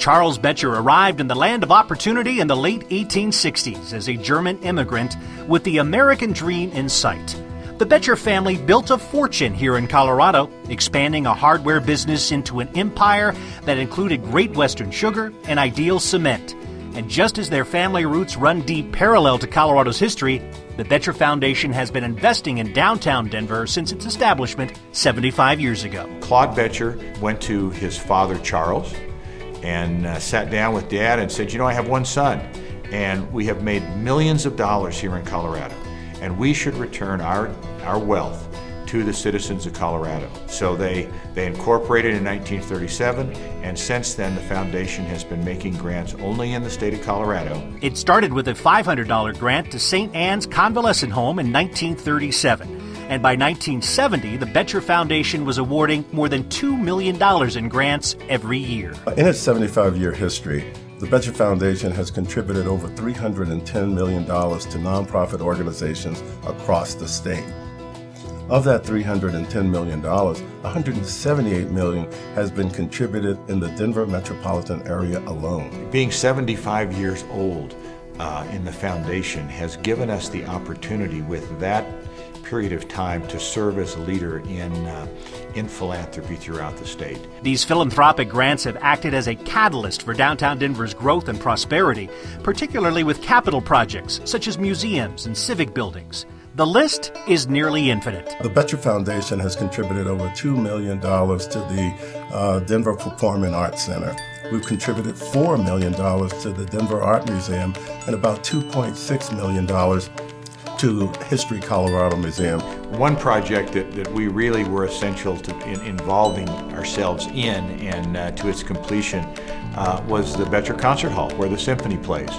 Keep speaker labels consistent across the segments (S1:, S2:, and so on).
S1: Charles Boettcher arrived in the land of opportunity in the late 1860s as a German immigrant with the American dream in sight. The Boettcher family built a fortune here in Colorado, expanding a hardware business into an empire that included Great Western Sugar and Ideal Cement. And just as their family roots run deep parallel to Colorado's history, the Boettcher Foundation has been investing in downtown Denver since its establishment 75 years ago.
S2: Claude Boettcher went to his father, Charles, and sat down with Dad and said, I have one son, and we have made millions of dollars here in Colorado, and we should return our wealth to the citizens of Colorado. So they incorporated in 1937, and since then the foundation has been making grants only in the state of Colorado.
S1: It started with a $500 grant to St. Anne's Convalescent Home in 1937. And by 1970, the Boettcher Foundation was awarding more than $2 million in grants every year.
S3: In its 75-year history, the Boettcher Foundation has contributed over $310 million to nonprofit organizations across the state. Of that $310 million, $178 million has been contributed in the Denver metropolitan area alone.
S2: Being 75 years old in the foundation has given us the opportunity with that period of time to serve as a leader in philanthropy throughout the state.
S1: These philanthropic grants have acted as a catalyst for downtown Denver's growth and prosperity, particularly with capital projects such as museums and civic buildings. The list is nearly infinite.
S3: The Boettcher Foundation has contributed over $2 million to the Denver Performing Arts Center. We've contributed $4 million to the Denver Art Museum and about $2.6 million to History Colorado Museum.
S2: One project that we really were essential in involving ourselves in and to its completion was the Boettcher Concert Hall, where the symphony plays.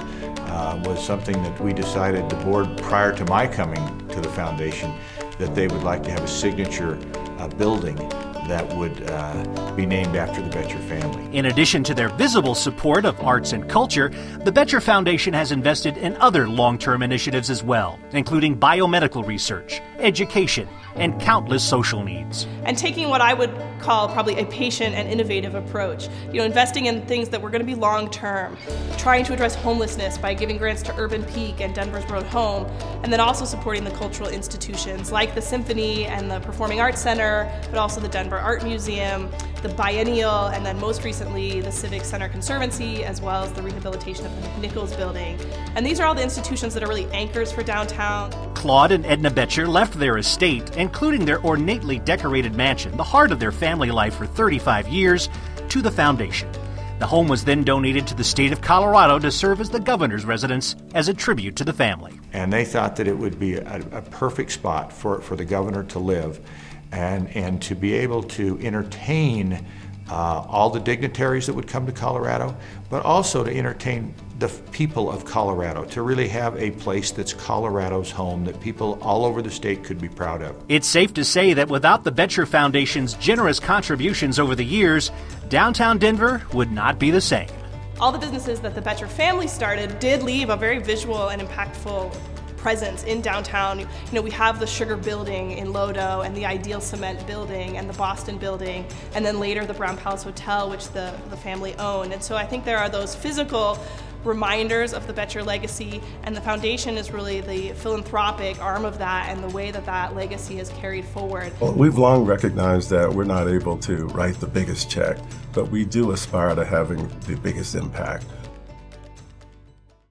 S2: Was something that we decided, the board, prior to my coming to the foundation, that they would like to have a signature building that would be named after the Boettcher family.
S1: In addition to their visible support of arts and culture, the Boettcher Foundation has invested in other long-term initiatives as well, including biomedical research, education, and countless social needs.
S4: And taking what I would call probably a patient and innovative approach, investing in things that were going to be long-term, trying to address homelessness by giving grants to Urban Peak and Denver's Road Home, and then also supporting the cultural institutions like the Symphony and the Performing Arts Center, but also the Denver Art Museum, the Biennial, and then most recently the Civic Center Conservancy, as well as the rehabilitation of the Nichols Building. And these are all the institutions that are really anchors for downtown.
S1: Claude and Edna Boettcher left their estate, including their ornately decorated mansion, the heart of their family life for 35 years, to the foundation. The home was then donated to the state of Colorado to serve as the governor's residence as a tribute to the family.
S2: And they thought that it would be a perfect spot for the governor to live and to be able to entertain all the dignitaries that would come to Colorado, but also to entertain the people of Colorado, to really have a place that's Colorado's home that people all over the state could be proud of.
S1: It's safe to say that without the Boettcher Foundation's generous contributions over the years, downtown Denver would not be the same.
S4: All the businesses that the Boettcher family started did leave a very visual and impactful presence in downtown. We have the Sugar Building in Lodo and the Ideal Cement Building and the Boston Building, and then later the Brown Palace Hotel, which the family owned. And so I think there are those physical reminders of the Boettcher legacy, and the foundation is really the philanthropic arm of that and the way that legacy is carried forward.
S3: Well, we've long recognized that we're not able to write the biggest check, but we do aspire to having the biggest impact.